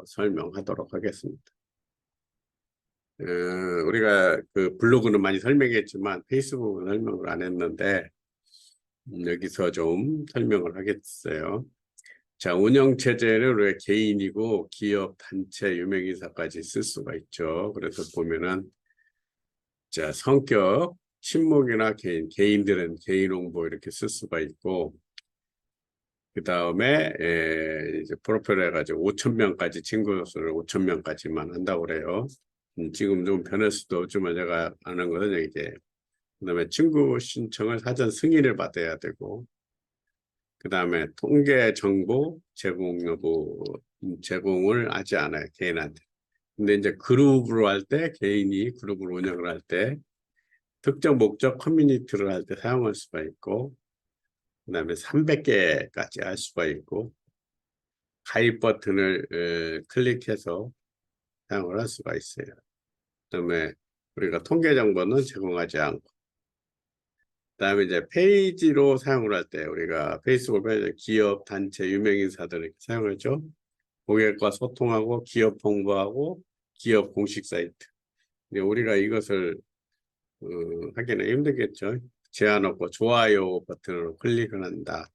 설명하도록 하겠습니다. 우리가 그 블로그는 많이 설명했지만 페이스북은 설명을 안 했는데 여기서 좀 설명을 하겠어요. 자, 운영체제는 우리가 개인이고 기업, 단체, 유명인사까지 쓸 수가 있죠. 그래서 보면은 자, 성격, 친목이나 개인들은 개인 홍보 이렇게 쓸 수가 있고, 그 다음에 이제 프로필 해가지고 5,000명까지 친구 수를 5,000명까지만 한다고 그래요. 지금 좀 변할 수도 없지만 제가 아는 것은 이제 그다음에 친구 신청을 사전 승인을 받아야 되고, 그 다음에 통계 정보 제공 여부 제공을 하지 않아요, 개인한테. 근데 이제 그룹으로 할 때, 개인이 그룹을 운영을 할 때 특정 목적 커뮤니티를 할 때 사용할 수가 있고, 그 다음에 300개까지 할 수가 있고, 가입 버튼을 클릭해서 사용을 할 수가 있어요. 그 다음에 우리가 통계 정보는 제공하지 않고, 그 다음에 이제 페이지로 사용을 할 때 우리가 페이스북 페이지 기업, 단체, 유명인사들 이렇게 사용하죠. 고객과 소통하고 기업 홍보하고 기업 공식 사이트. 근데 우리가 이것을 하기는 힘들겠죠. 제한 없고 좋아요 버튼으로 클릭을 한다.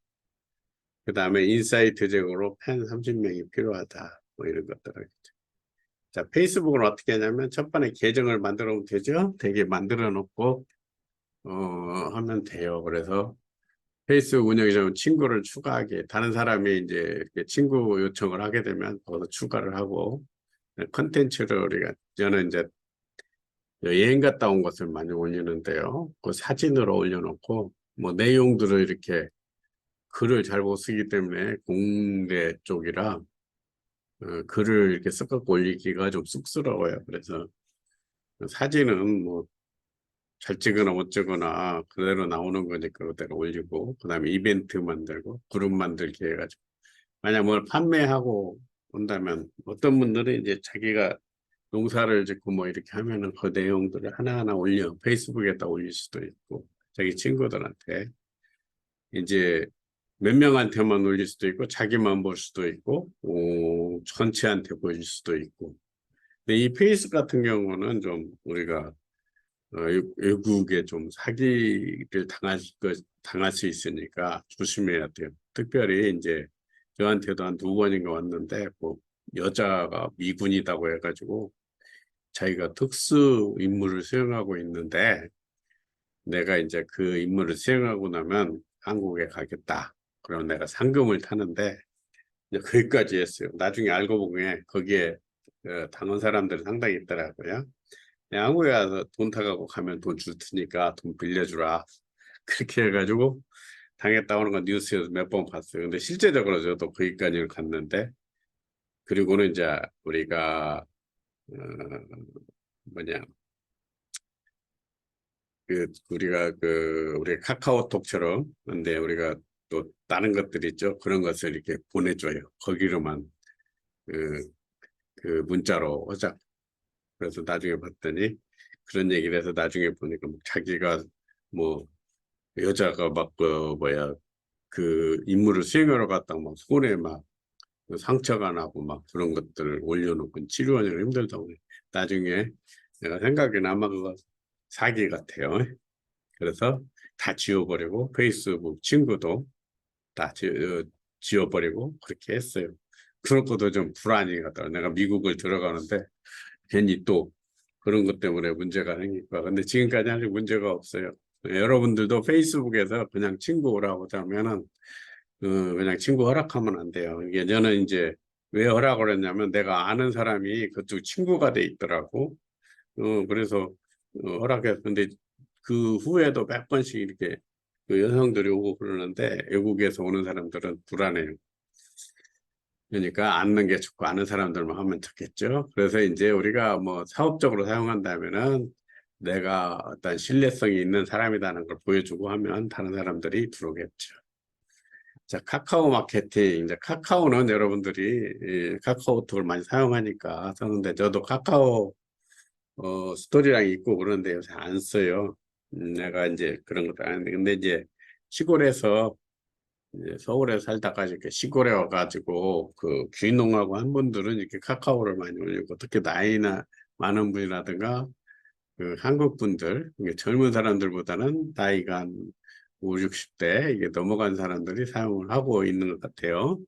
그 다음에 인사이트 제공으로 팬 30명이 필요하다. 뭐 이런 것들을. 자, 페이스북은 어떻게 하냐면 첫 번에 계정을 만들어 놓으면 되죠. 되게 만들어 놓고 하면 돼요. 그래서 페이스북 운영이자면 친구를 추가하게, 다른 사람이 이제 이렇게 친구 요청을 하게 되면 거기서 추가를 하고, 컨텐츠를 우리가 저는 이제 여행 갔다 온 것을 많이 올리는데요. 그 사진으로 올려놓고 뭐 내용들을 이렇게 글을 잘 못 쓰기 때문에 공대 쪽이라 글을 이렇게 섞어 올리기가 좀 쑥스러워요. 그래서 사진은 뭐 잘 찍거나 못 찍거나 그대로 나오는 거니까 그대로 올리고, 그 다음에 이벤트 만들고 그룹 만들기 해가지고 만약 뭘 판매하고 온다면 어떤 분들은 이제 자기가 농사를 짓고 뭐 이렇게 하면은 그 내용들을 하나하나 올려 페이스북에다 올릴 수도 있고, 자기 친구들한테 이제 몇 명한테만 올릴 수도 있고, 자기만 볼 수도 있고, 전체한테 보일 수도 있고. 근데 이 페이스 같은 경우는 좀 우리가 외국에 좀 사기를 당할 수 있으니까 조심해야 돼요. 특별히 이제 저한테도 한 2번인가 왔는데, 뭐 여자가 미군이라고 해가지고 자기가 특수 임무를 수행하고 있는데, 내가 이제 그 임무를 수행하고 나면 한국에 가겠다. 그럼 내가 상금을 타는데, 이제 거기까지 했어요. 나중에 알고 보니 거기에 당한 사람들이 상당히 있더라고요. 한국에 가서 돈 타가고 가면 돈 줄 테니까 돈 빌려주라. 그렇게 해가지고 당했다 오는 건 뉴스에서 몇 번 봤어요. 근데 실제적으로 저도 거기까지는 갔는데, 그리고는 이제 우리가 뭐냐 우리 카카오톡처럼, 근데 우리가 또 다른 것들 있죠. 그런 것을 이렇게 보내줘요. 거기로만 그, 그 문자로 하자. 그래서 나중에 봤더니 그런 얘기를 해서 나중에 보니까 뭐 자기가 뭐 여자가 막 그 임무를 수행하러 갔다가 막 손에 막 상처가 나고 막 그런 것들을 올려놓고 치료하기가 힘들다고 해요. 나중에 내가 생각에는 아마 그거 사기 같아요. 그래서 다 지워버리고 페이스북 친구도 다 지워버리고 그렇게 했어요. 그렇고도 좀 불안이 가더라고요. 내가 미국을 들어가는데 괜히 또 그런 것 때문에 문제가 생길까. 근데 지금까지 아직 문제가 없어요. 여러분들도 페이스북에서 그냥 친구 오라고 하면은 그냥 친구 허락하면 안 돼요. 이게 저는 이제 왜 허락을 했냐면 내가 아는 사람이 그쪽 친구가 돼 있더라고. 그래서 허락했는데 그 후에도 몇 번씩 이렇게 그 여성들이 오고 그러는데, 외국에서 오는 사람들은 불안해요. 그러니까 아는 게 좋고 아는 사람들만 하면 좋겠죠. 그래서 이제 우리가 뭐 사업적으로 사용한다면은 내가 어떤 신뢰성이 있는 사람이라는 걸 보여주고 하면 다른 사람들이 들어오겠죠. 자, 카카오 마케팅. 이제 카카오는 여러분들이 카카오톡을 많이 사용하니까 썼는데, 저도 카카오 스토리랑 있고 그런데 요새 안 써요. 내가 이제 그런 것도 안 하는데, 근데 이제 시골에서 이제 서울에 살다가 이렇게 시골에 와가지고 그 귀농하고 한 분들은 이렇게 카카오를 많이 올리고 특히 나이나 많은 분이라든가 그 한국 분들, 이게 젊은 사람들보다는 나이가 한 5, 60대 이게 넘어간 사람들이 사용을 하고 있는 것 같아요.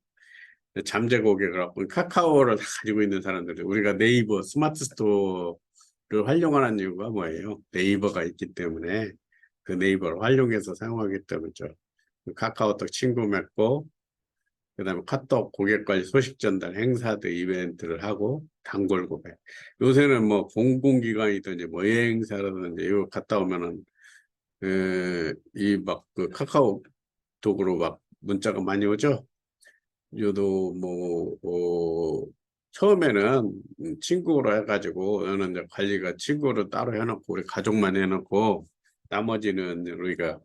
잠재 고객을 갖고 카카오를 다 가지고 있는 사람들이 우리가 네이버 스마트 스토어를 활용하는 이유가 뭐예요? 네이버가 있기 때문에 그 네이버를 활용해서 사용하기 때문이죠. 카카오톡 친구 맺고 그다음에 카톡 고객 관리 소식 전달 행사들 이벤트를 하고 단골 고객. 요새는 뭐 공공기관이든지 뭐 여행사라든지 이거 갔다 오면은 이 막 그 카카오톡으로 막 문자가 많이 오죠. 요도 뭐 처음에는 친구로 해가지고 저는 이제 관리가 친구로 따로 해놓고 우리 가족만 해놓고 나머지는 우리가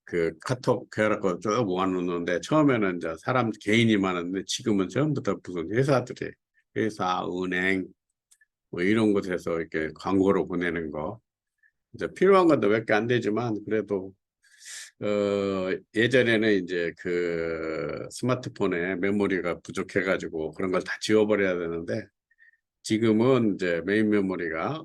그 카톡 해갖고 쭉 모아놓는데 처음에는 이제 사람 개인이 많았는데 지금은 전부 다 무슨 회사들이 회사, 은행 뭐 이런 곳에서 이렇게 광고로 보내는 거 이제 필요한 건도 몇 개 안 되지만 그래도 예전에는 이제 그 스마트폰에 메모리가 부족해가지고 그런 걸 다 지워버려야 되는데 지금은 이제 메인 메모리가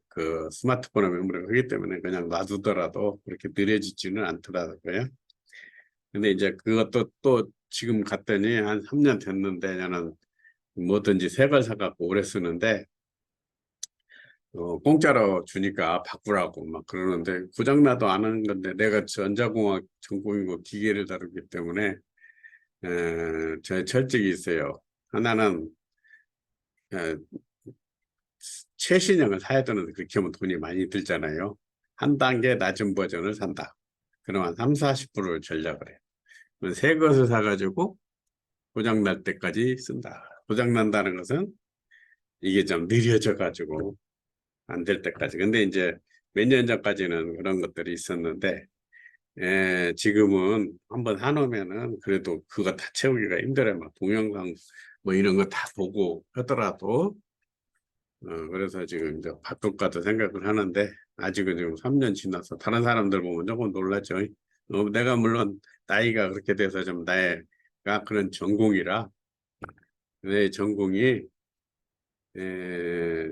그 스마트폰의 메모리가 크기 때문에 그냥 놔두더라도 그렇게 느려지지는 않더라고요. 근데 이제 그것도 또 지금 갔더니 한 3년 됐는데 나는 뭐든지 새 걸 사갖고 오래 쓰는데 공짜로 주니까 바꾸라고 막 그러는데 고장나도 안 하는 건데 내가 전자공학 전공이고 기계를 다루기 때문에 제 철칙이 있어요. 하나는 에, 최신형을 사야 되는데 그렇게 하면 돈이 많이 들잖아요. 한 단계 낮은 버전을 산다. 그럼 한 3, 40%를 전략을 해요. 새 것을 사가지고 고장날 때까지 쓴다. 고장난다는 것은 이게 좀 느려져가지고 안 될 때까지. 근데 이제 몇 년 전까지는 그런 것들이 있었는데, 지금은 한번 사놓으면은 그래도 그거 다 채우기가 힘들어요. 막 동영상 뭐 이런 거 다 보고 하더라도, 그래서 지금 이제 바꿀까도 생각을 하는데, 아직은 지금 3년 지나서 다른 사람들 보면 조금 놀랐죠. 내가 물론 나이가 그렇게 돼서 좀 나이가 그런 전공이라, 내 전공이 에,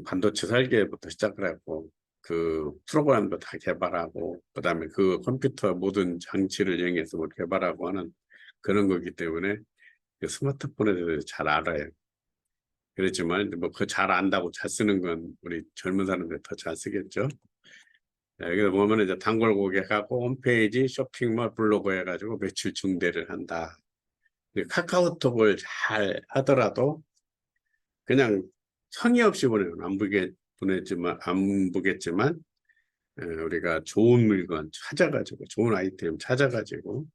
반도체 설계부터 시작을 했고 그 프로그램도 다 개발하고 그다음에 그 컴퓨터 모든 장치를 이용해서 뭐 개발하고 하는 그런 거기 때문에 그 스마트폰에 대해서 잘 알아요. 그렇지만 뭐 그 잘 안다고 잘 쓰는 건 우리 젊은 사람들 더 잘 쓰겠죠. 여기서 보면 이제 단골 고객하고 홈페이지 쇼핑몰 블로그 해가지고 매출 증대를 한다. 카카오톡을 잘 하더라도 그냥 성의 없이 보내면 보냈지만 안 보겠지만 우리가 좋은 물건 찾아가지고 좋은 아이템 찾아가지고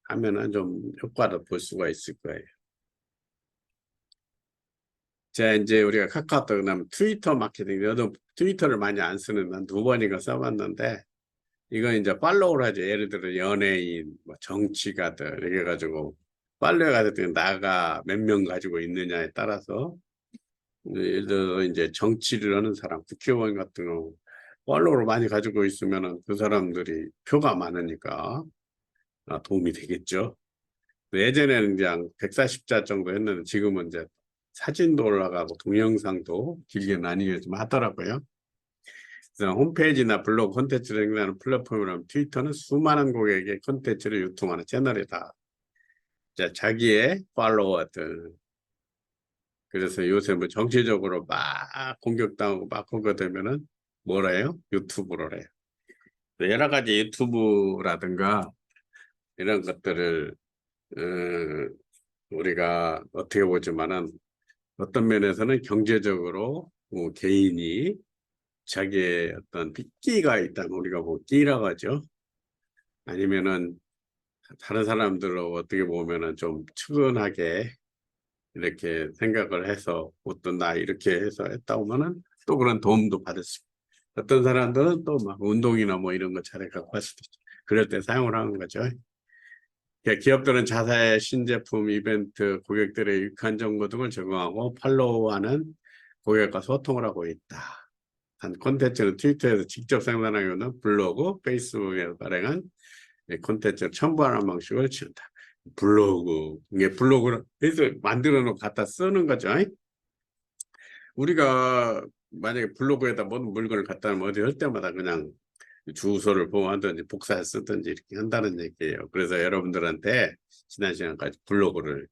하면은 좀 효과를 볼 수가 있을 거예요. 자 이제 우리가 카카오톡 그다음 트위터 마케팅 저도 트위터를 많이 안 쓰는 한 2번인가 써봤는데 이건 이제 팔로우를 하죠. 예를 들어 연예인, 뭐 정치가들 이렇게 가지고 팔로우 가지고 나가 몇 명 가지고 있느냐에 따라서 예를 들어 이제 정치를 하는 사람, 국회의원 같은 경우 팔로워를 많이 가지고 있으면은 그 사람들이 표가 많으니까 도움이 되겠죠. 예전에는 그냥 140자 정도 했는데 지금은 이제 사진도 올라가고 동영상도 길게 나뉘게 좀 하더라고요. 그래서 홈페이지나 블로그 콘텐츠를 행사하는 플랫폼이라면 트위터는 수많은 고객의 콘텐츠를 유통하는 채널이다. 자기의 팔로워들 그래서 요새 뭐 정치적으로 막 공격당하고 막 그거 되면은 뭐라 해요? 유튜브로 해요. 여러 가지 유튜브라든가 이런 것들을 우리가 어떻게 보지만은 어떤 면에서는 경제적으로 개인이 자기의 어떤 끼가 있다면 우리가 뭐 끼라고 하죠. 아니면은 다른 사람들로 어떻게 보면은 좀 측은하게 이렇게 생각을 해서 어떤 나 이렇게 해서 했다 오면은 또 그런 도움도 받을 수 있고 어떤 사람들은 또 막 운동이나 뭐 이런 거 잘해 갖고 할 수도 있죠. 그럴 때 사용을 하는 거죠. 그러니까 기업들은 자사의 신제품 이벤트 고객들의 유익한 정보 등을 제공하고 팔로우하는 고객과 소통을 하고 있다. 한 콘텐츠는 트위터에서 직접 생산하기는 블로그, 페이스북에서 발행한 콘텐츠를 첨부하는 방식을 취한다. 블로그, 이게 블로그를 해서 만들어 놓고 갖다 쓰는 거죠. 우리가 만약에 블로그에다 모든 물건을 갖다 놓으면 어디 할 때마다 그냥 주소를 보호하든지 복사해 쓰든지 이렇게 한다는 얘기예요. 그래서 여러분들한테 지난 시간까지 블로그를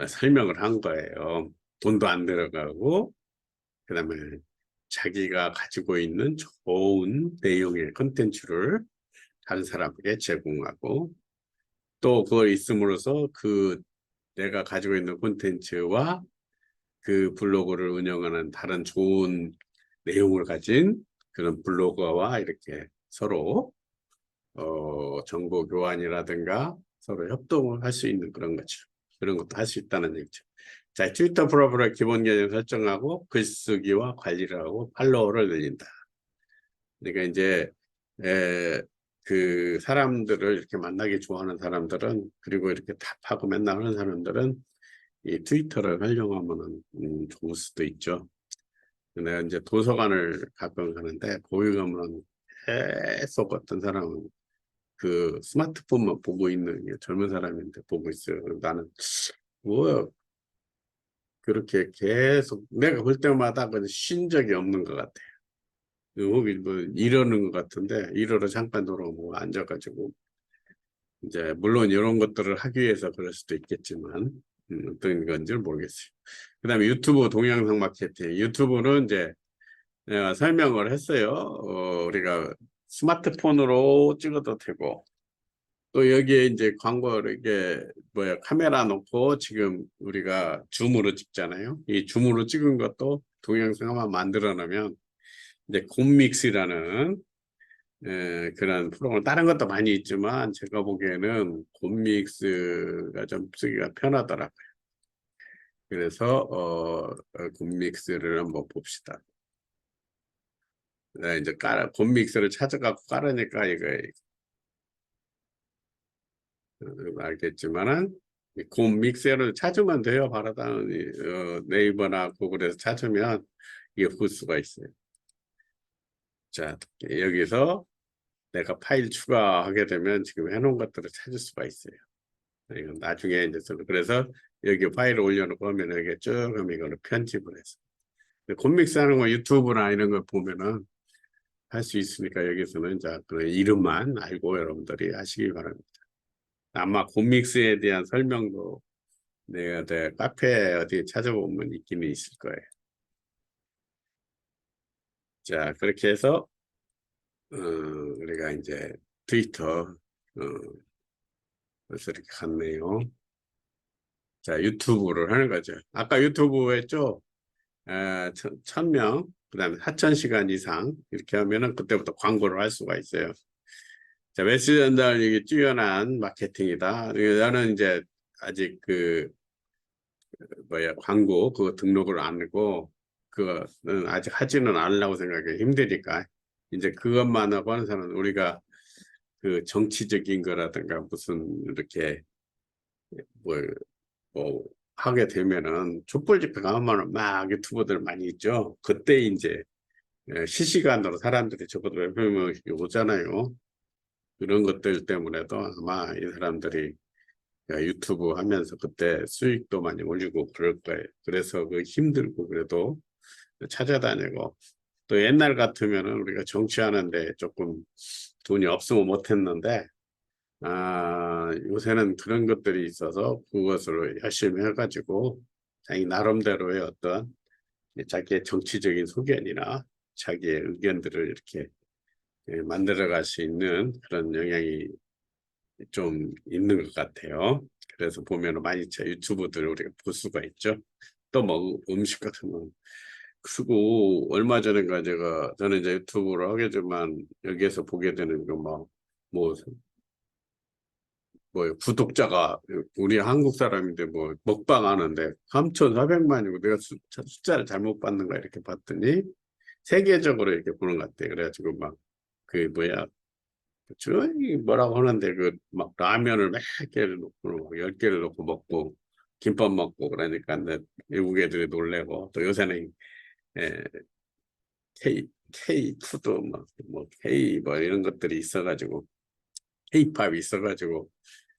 설명을 한 거예요. 돈도 안 들어가고, 그 다음에 자기가 가지고 있는 좋은 내용의 컨텐츠를 다른 사람에게 제공하고, 또 그걸 있음으로써 그 내가 가지고 있는 콘텐츠와 그 블로그를 운영하는 다른 좋은 내용을 가진 그런 블로거와 이렇게 서로 정보 교환이라든가 서로 협동을 할 수 있는 그런 거죠. 그런 것도 할 수 있다는 얘기죠. 자, 트위터 프로필의 기본 개념 설정하고 글쓰기와 관리를 하고 팔로워를 늘린다. 그러니까 이제 그 사람들을 이렇게 만나기 좋아하는 사람들은, 그리고 이렇게 답하고 맨날 하는 사람들은 이 트위터를 활용하면은 좋을 수도 있죠. 내가 이제 도서관을 가끔 가는데 거기 가면 계속 어떤 사람은 그 스마트폰만 보고 있는 젊은 사람인데 보고 있어요. 나는 뭐 그렇게 계속 내가 볼 때마다 쉰 적이 없는 것 같아요. 거기 뭐 이러는 것 같은데 이러러 잠깐 돌아오고 앉아가지고 이제 물론 이런 것들을 하기 위해서 그럴 수도 있겠지만 어떤 건지 모르겠어요. 그다음에 유튜브 동영상 마케팅. 유튜브는 이제 내가 설명을 했어요. 우리가 스마트폰으로 찍어도 되고, 또 여기에 이제 광고를 이게 뭐야 카메라 놓고 지금 우리가 줌으로 찍잖아요. 이 줌으로 찍은 것도 동영상만 만들어 놓으면 이제 곰믹스라는 그런 프로그램, 다른 것도 많이 있지만 제가 보기에는 곰믹스가 좀 쓰기가 편하더라고요. 그래서 곰믹스를 한번 봅시다. 네, 이제 곰믹스를 찾아갖고 깔으니까 이거 알겠지만은 곰믹스를 찾으면 돼요. 바로다 네이버나 구글에서 찾으면 이게 볼 수가 있어요. 자, 여기서 내가 파일 추가하게 되면 지금 해놓은 것들을 찾을 수가 있어요. 이건 나중에 이제 그래서 여기 파일을 올려놓고 하면 여기 쭉 하면 이거를 편집을 해서 곰믹스 하는 거 유튜브나 이런 걸 보면은 할 수 있으니까 여기서는 이제 그 이름만 알고 여러분들이 하시기 바랍니다. 아마 곰믹스에 대한 설명도 내가 카페 어디 찾아보면 있기는 있을 거예요. 자, 그렇게 해서 우리가 이제 트위터 벌써 이렇게 갔네요. 자, 유튜브를 하는 거죠. 아까 유튜브 했죠? 1000명, 그 다음에 4000시간 이상 이렇게 하면은 그때부터 광고를 할 수가 있어요. 자, 메시지 전달 이게 뛰어난 마케팅이다. 나는 이제 아직 그 광고 그거 등록을 안 하고 그거는 아직 하지는 않으려고 생각해. 힘드니까 이제 그것만 하고 하는 사람은 우리가 그 정치적인 거라든가 무슨 이렇게 뭐 하게 되면은 촛불 집회 가면은 막 유튜버들 많이 있죠. 그때 이제 실시간으로 사람들이 저보다 몇 명씩 오잖아요. 그런 것들 때문에도 아마 이 사람들이 유튜브 하면서 그때 수익도 많이 올리고 그럴 거예요. 그래서 그 힘들고 그래도 찾아다니고, 또 옛날 같으면은 우리가 정치하는데 조금 돈이 없으면 못했는데 요새는 그런 것들이 있어서 그것으로 열심히 해가지고 자기 나름대로의 어떤 자기의 정치적인 소견이나 자기의 의견들을 이렇게 만들어갈 수 있는 그런 영향이 좀 있는 것 같아요. 그래서 보면 많이 유튜브들 우리가 볼 수가 있죠. 또 뭐 음식 같은 거. 그리고 얼마 전인가 저는 이제 유튜브를 하겠지만 여기에서 보게 되는 뭐 구독자가 우리 한국 사람인데 뭐 먹방 하는데 3,400만이고 내가 숫자를 잘못 봤는가 이렇게 봤더니 세계적으로 이렇게 보는 것 같아. 그래가지고 막 그 저기 뭐라고 하는데 그 막 라면을 몇 개를 놓고 10개를 놓고 먹고 김밥 먹고 그러니까 외국 애들이 놀래고, 또 요새는 K 푸드 뭐 K 뭐 이런 것들이 있어가지고 K-팝이 있어가지고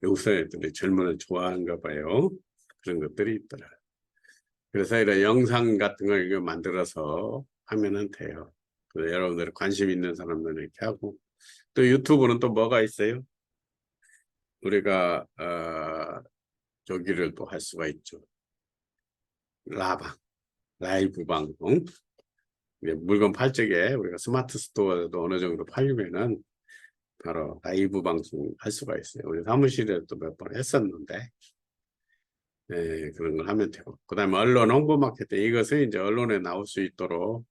요새 애들이 젊은 애 좋아하는가 봐요. 그런 것들이 있더라. 그래서 이런 영상 같은 걸 이거 만들어서 하면은 돼요. 그래서 여러분들이 관심 있는 사람들은 이렇게 하고, 또 유튜브는 또 뭐가 있어요? 우리가 저기를 또 할 수가 있죠. 라이브 방송. 물건 팔 적에 우리가 스마트 스토어도 어느 정도 팔리면은 바로 라이브 방송 할 수가 있어요. 우리 사무실에도 몇 번 했었는데, 그런 걸 하면 되고. 그다음에 언론 홍보 마케팅, 이것은 이제 언론에 나올 수 있도록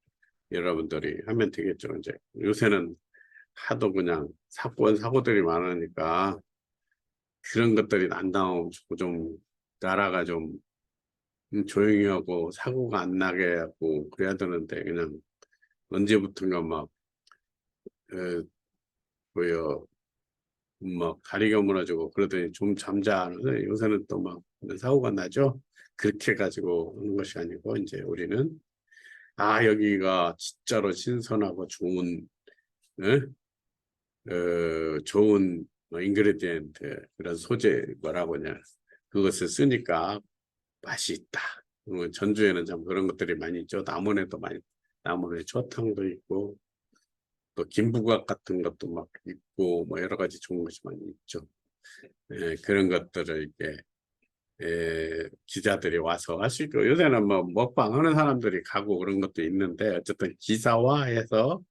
여러분들이 하면 되겠죠. 이제 요새는 하도 그냥 사고들이 많으니까 그런 것들이 안 나오고 좀 나라가 좀 조용히 하고 사고가 안 나게 하고 그래야 되는데, 그냥 언제부턴가 막 뭐요 막 다리가 무너지고 그러더니 좀 잠자. 요새는 또 막 사고가 나죠. 그렇게 가지고 하는 것이 아니고, 이제 우리는 여기가 진짜로 신선하고 좋은 좋은 인그레디엔트, 그런 소재, 뭐라고 하냐, 그것을 쓰니까 맛이 있다. 전주에는 참 그런 것들이 많이 있죠. 남원에도 많이, 남원에 초탕도 있고 또 김부각 같은 것도 막 있고 뭐 여러 가지 좋은 것이 많이 있죠. 그런 것들을 이렇게 기자들이 와서 할 수 있고, 요새는 뭐 먹방 하는 사람들이 가고 그런 것도 있는데, 어쨌든 기사화해서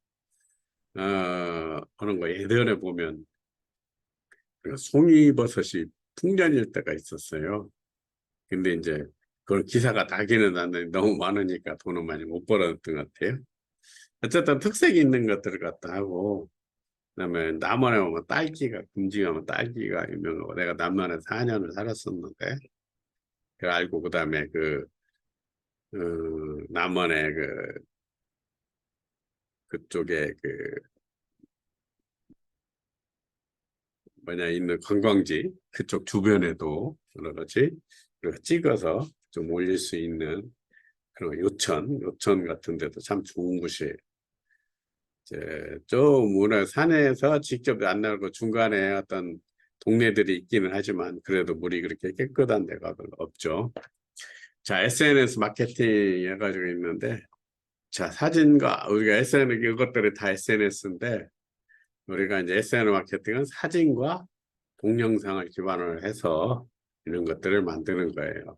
하는 거. 예전에 보면 그 송이버섯이 풍년일 때가 있었어요. 근데 이제 그걸 기사가 나기는 났는데 너무 많으니까 돈은 많이 못 벌었던 것 같아요. 어쨌든 특색이 있는 것들을 갖다 하고, 그다음에 남원에 오면 딸기가, 금지가면 딸기가 유명하고, 내가 남원에 4년을 살았었는데 그 알고, 그다음에 남원에 그쪽에 뭐냐 있는 관광지 그쪽 주변에도 여러 가지 우리가 찍어서 좀 올릴 수 있는 그런 요천 같은 데도 참 좋은 곳이에요. 이제 좀 문화 산에서 직접 안 나고 중간에 어떤 동네들이 있기는 하지만 그래도 물이 그렇게 깨끗한 데가 별로 없죠. 자, SNS 마케팅 해가지고 있는데, 자, 사진과 우리가 SNS, 이것들이 다 SNS인데, 우리가 이제 SNS 마케팅은 사진과 동영상을 기반으로 해서 이런 것들을 만드는 거예요.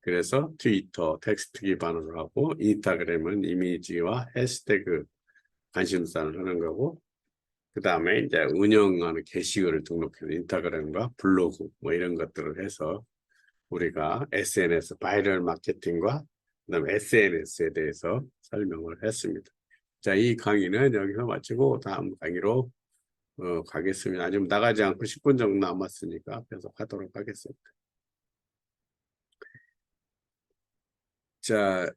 그래서 트위터, 텍스트 기반으로 하고, 인스타그램은 이미지와 해시태그 관심사를 하는 거고, 그 다음에 이제 운영하는 게시글을 등록해서 인스타그램과 블로그 뭐 이런 것들을 해서 우리가 SNS 바이럴 마케팅과 그다음에 SNS에 대해서 설명을 했습니다. 자, 이 강의는 여기서 마치고 다음 강의로 가겠습니다. 아직 나가지 않고 10분 정도 남았으니까 계속 하도록 하겠습니다. 자,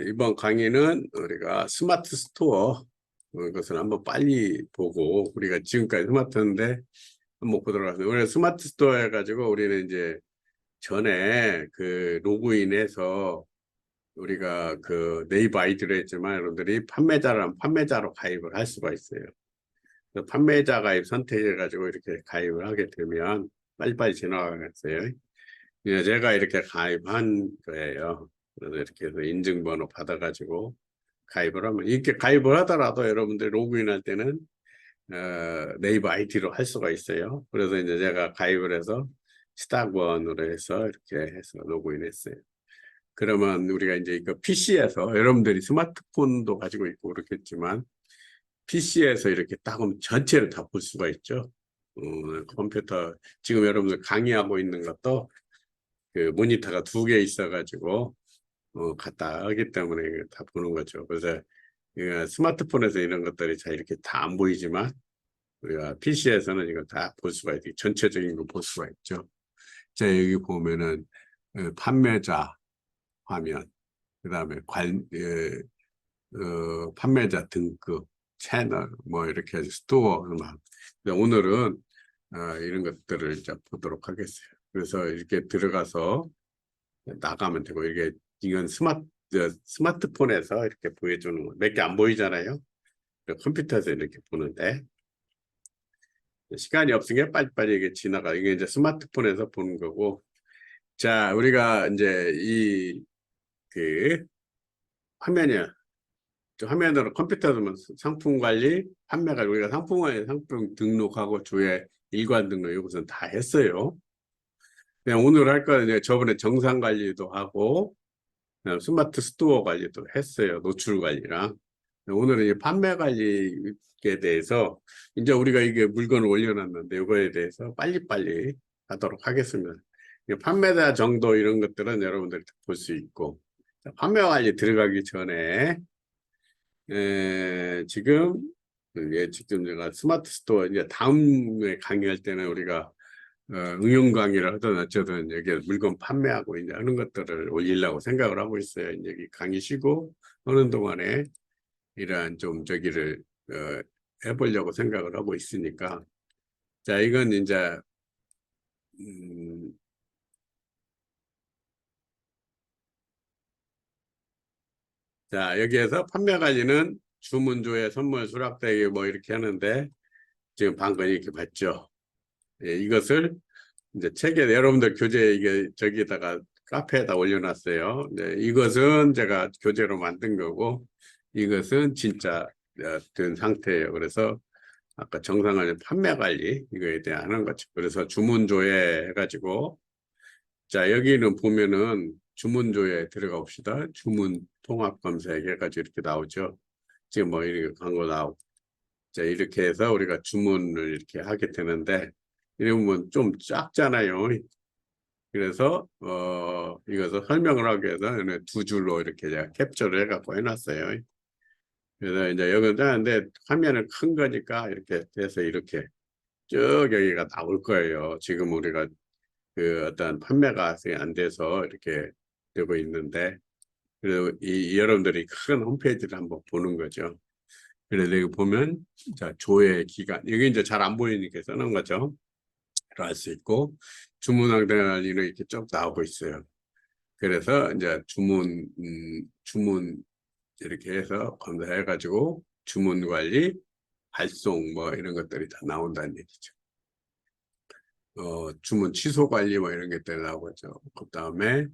이번 강의는 우리가 스마트 스토어, 이것을 한번 빨리 보고, 우리가 지금까지 스마트인데 한번 보도록 하겠습니다. 우리가 스마트 스토어 해가지고 우리는 이제 전에 그 로그인해서 우리가 그 네이버 아이디로 했지만, 여러분들이 판매자라면 판매자로 가입을 할 수가 있어요. 판매자 가입 선택해가지고 이렇게 가입을 하게 되면 빨리빨리 지나가겠어요. 제가 이렇게 가입한 거예요. 그래서 이렇게 해서 인증번호 받아가지고 가입을 하면, 이렇게 가입을 하더라도 여러분들 로그인할 때는 네이버 아이디로 할 수가 있어요. 그래서 이제 제가 가입을 해서 시작번호로 해서 이렇게 해서 로그인했어요. 그러면 우리가 이제 이거 PC에서, 여러분들이 스마트폰도 가지고 있고 그렇겠지만 PC에서 이렇게 딱 하면 전체를 다 볼 수가 있죠. 컴퓨터, 지금 여러분들 강의하고 있는 것도 그 모니터가 2개 있어가지고 갖다 하기 때문에 다 보는 거죠. 그래서 스마트폰에서 이런 것들이 잘 이렇게 다 안 보이지만 우리가 PC에서는 이걸 다 볼 수가 있고 전체적인 거 볼 수가 있죠. 자, 여기 보면은 판매자 화면, 그 다음에 판매자 등급, 채널, 뭐 이렇게 해서 스토어 막. 오늘은 이런 것들을 이제 보도록 하겠어요. 그래서 이렇게 들어가서 나가면 되고, 이건 스마트폰에서 이렇게 보여주는 거. 몇 개 안 보이잖아요. 컴퓨터에서 이렇게 보는데, 시간이 없으니까 빨리빨리 이게 지나가. 이게 이제 스마트폰에서 보는 거고. 자, 우리가 이제 그 화면이야. 저 화면으로 컴퓨터로 상품 관리, 판매 관리, 우리가 상품 관리, 상품 등록하고 조회, 일관 등록 이것은 다 했어요. 그냥 오늘 할 거는 저번에 정산 관리도 하고, 스마트 스토어 관리도 했어요. 노출 관리랑. 오늘은 이 판매 관리에 대해서 이제 우리가 이게 물건을 올려놨는데 이거에 대해서 빨리빨리 하도록 하겠습니다. 판매자 정도 이런 것들은 여러분들이 볼 수 있고, 판매 관리 들어가기 전에 지금 제가 스마트 스토어 이제 다음에 강의할 때는 우리가 응용 강의를 하든 어쩌든 여기 물건 판매하고 이제 하는 것들을 올리려고 생각을 하고 있어요. 이제 강의 쉬고 하는 동안에 이러한 좀 저기를 해보려고 생각을 하고 있으니까. 자, 이건 이제 자, 여기에서 판매 관리는 주문 조회, 선물 수락대기 뭐 이렇게 하는데 지금 방금 이렇게 봤죠. 예, 이것을 이제 책에 여러분들 교재 이게 저기다가 카페에다 올려놨어요. 네, 이것은 제가 교재로 만든 거고 이것은 진짜 된 상태예요. 그래서 아까 정상화된 판매 관리 이거에 대한 하는 거죠. 그래서 주문 조회 해가지고 자 여기는 보면은 주문 조회 들어가 봅시다. 주문 통합 검색 해가지고 이렇게 나오죠. 지금 뭐 이렇게 광고 나오고 자 이렇게 해서 우리가 주문을 이렇게 하게 되는데 이러면 좀 작잖아요. 그래서 이것을 설명을 하기 위해서 두 줄로 이렇게 제가 캡처를 해갖고 해놨어요. 그래서 이제 여기는 하는데 화면은 큰 거니까 이렇게 돼서 이렇게 쭉 여기가 나올 거예요. 지금 우리가 그 어떤 판매가 안 돼서 이렇게 되고 있는데 그리고 여러분들이 큰 홈페이지를 한번 보는 거죠. 그래서 여기 보면 자 조회 기간 여기 이제 잘 안 보이니까 써놓은 거죠. 알 수 있고 주문 항대는 이렇게 쭉 나오고 있어요. 그래서 이제 주문 이렇게 해서 검사해가지고 주문 관리, 발송 뭐 이런 것들이 다 나온다는 얘기죠. 주문 취소 관리 뭐 이런 것들이 나오죠. 그 다음에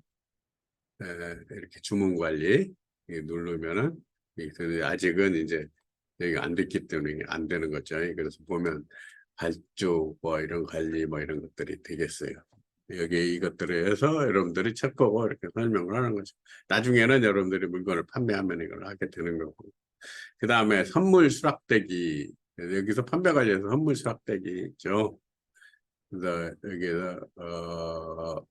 이렇게 주문 관리 누르면은 아직은 이제 여기가 안 됐기 때문에 안 되는 거죠. 그래서 보면 발주 뭐 이런 관리 뭐 이런 것들이 되겠어요. 여기 이것들을 해서 여러분들이 체크하고 이렇게 설명을 하는 거죠. 나중에는 여러분들이 물건을 판매하면 이걸 하게 되는 거고. 그 다음에 선물 수락대기. 여기서 판매 관리해서 선물 수락대기 있죠. 그래서 여기서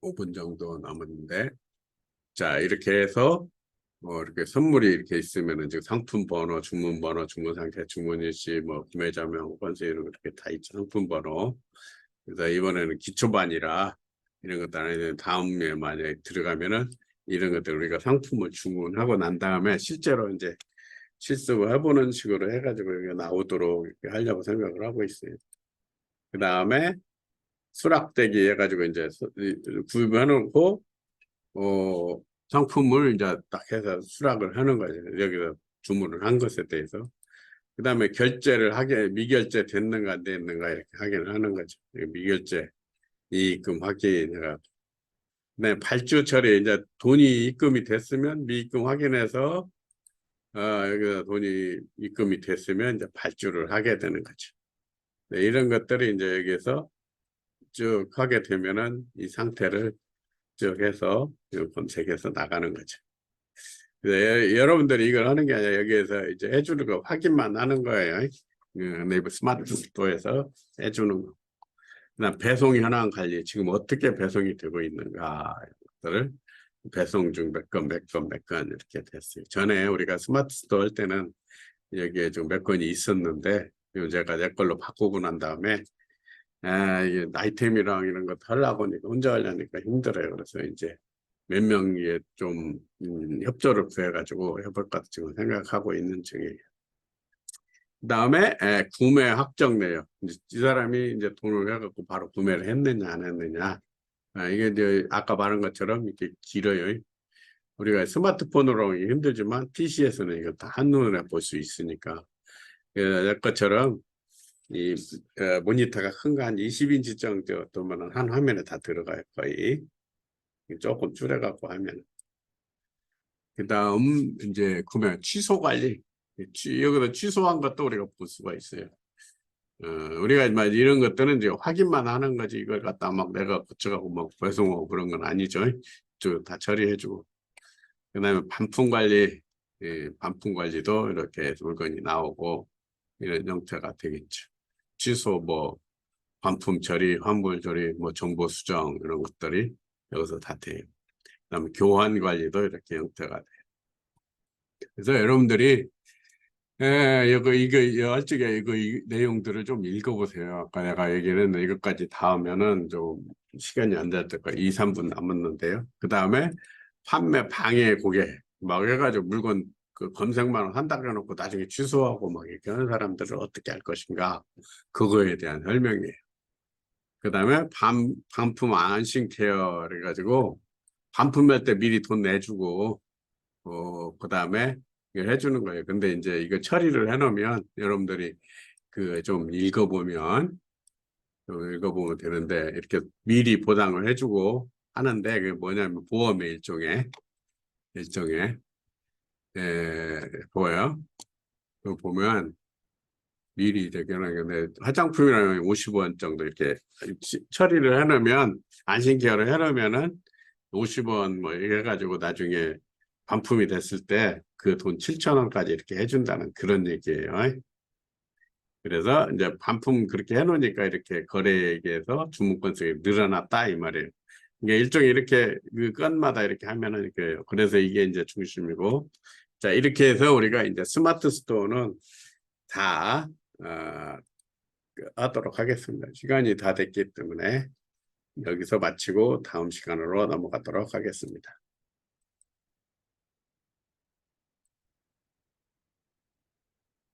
5분 정도 남았는데 자 이렇게 해서 이렇게 선물이 이렇게 있으면은 지금 상품 번호, 주문 번호, 주문 상태, 주문 일시, 뭐 구매자명, 건수 이런 거 이렇게 다 있죠. 상품 번호. 그래서 이번에는 기초반이라 이런 것도 아니는데 다음에 만약에 들어가면은 이런 것들 우리가 상품을 주문하고 난 다음에 실제로 이제 실습을 해보는 식으로 해가지고 여기 나오도록 이렇게 하려고 생각을 하고 있어요. 그 다음에 수락대기 해가지고 이제 구입해놓고 상품을 이제 딱 해서 수락을 하는 거죠. 여기서 주문을 한 것에 대해서. 그 다음에 결제를 미결제 됐는가 안 됐는가 이렇게 확인을 하는 거죠. 미결제 이익금 확인해가. 네, 발주 처리 이제 돈이 입금이 됐으면 미입금 확인해서 여기서 돈이 입금이 됐으면 이제 발주를 하게 되는 거죠. 네, 이런 것들이 이제 여기서 쭉 하게 되면은 이 상태를 쭉 해서 검색해서 나가는 거죠. 여러분들이 이걸 하는 게 아니라 여기에서 이제 해주는 거 확인만 하는 거예요. 네이버 스마트 스토어에서 해주는 거. 그다음 배송 현황 관리 지금 어떻게 배송이 되고 있는가 것들을 배송 중 몇 건 이렇게 됐어요. 전에 우리가 스마트 스토어 할 때는 여기에 좀 몇 건이 있었는데 제가 내 걸로 바꾸고 난 다음에 이게 아이템이랑 이런 것 하려고 하니까 혼자 하려니까 힘들어요. 그래서 이제 몇 명이 좀 협조를 구해가지고 해볼까 지금 생각하고 있는 중이에요. 그 다음에 구매 확정 내역. 이 사람이 이제 돈을 해갖고 바로 구매를 했느냐 안 했느냐. 이게 이제 아까 말한 것처럼 이렇게 길어요. 우리가 스마트폰으로 하기 힘들지만 PC에서는 이거 다 한눈에 볼 수 있으니까 것처럼 이 모니터가 큰 거 한 20인치 정도 되면 한 화면에 다 들어가요. 거의 조금 줄여갖고 하면. 그다음 이제 구매 취소 관리. 여기서 취소한 것도 우리가 볼 수가 있어요. 우리가 막 이런 것들은 이제 확인만 하는 거지 이걸 갖다 막 내가 고쳐가고 막 배송하고 그런 건 아니죠. 다 처리해주고. 그다음에 반품 관리, 반품 관리도 이렇게 물건이 나오고 이런 형태가 되겠죠. 취소, 뭐 반품 처리, 환불 처리, 뭐 정보 수정 이런 것들이 여기서 다 돼요. 그다음에 교환 관리도 이렇게 형태가 돼요. 그래서 여러분들이 이거 일찍에 이 내용들을 좀 읽어보세요. 아까 내가 얘기는 이것까지 다 하면은 좀 시간이 안 될 때까 2, 3분 남았는데요. 그 다음에 판매 방해 고객 막 해가지고 물건 그 검색만 한다 그래놓고 나중에 취소하고 막 이렇게 하는 사람들을 어떻게 할 것인가 그거에 대한 설명이에요. 그 다음에 반품 안심 케어 그래가지고 반품할 때 미리 돈 내주고 그 다음에 이걸 해주는 거예요. 근데 이제 이거 처리를 해놓으면 여러분들이 그 좀 읽어보면 되는데 이렇게 미리 보상을 해주고 하는데 그게 뭐냐면 보험의 일종의 보여요. 그 보면 미리 되게는 화장품이라면 50원 정도 이렇게 처리를 해놓으면 안심 케어를 해놓으면은 50원 뭐 이렇게 해가지고 나중에 반품이 됐을 때 그 돈 7,000원까지 이렇게 해준다는 그런 얘기예요. 그래서 이제 반품 그렇게 해놓으니까 이렇게 거래액에서 주문 건수가 늘어났다 이 말이에요. 이게 일종의 이렇게 그 건마다 이렇게 하면은 이렇게 그래서 이게 이제 중심이고 자 이렇게 해서 우리가 이제 스마트 스토어는 다 하도록 하겠습니다. 시간이 다 됐기 때문에 여기서 마치고 다음 시간으로 넘어가도록 하겠습니다.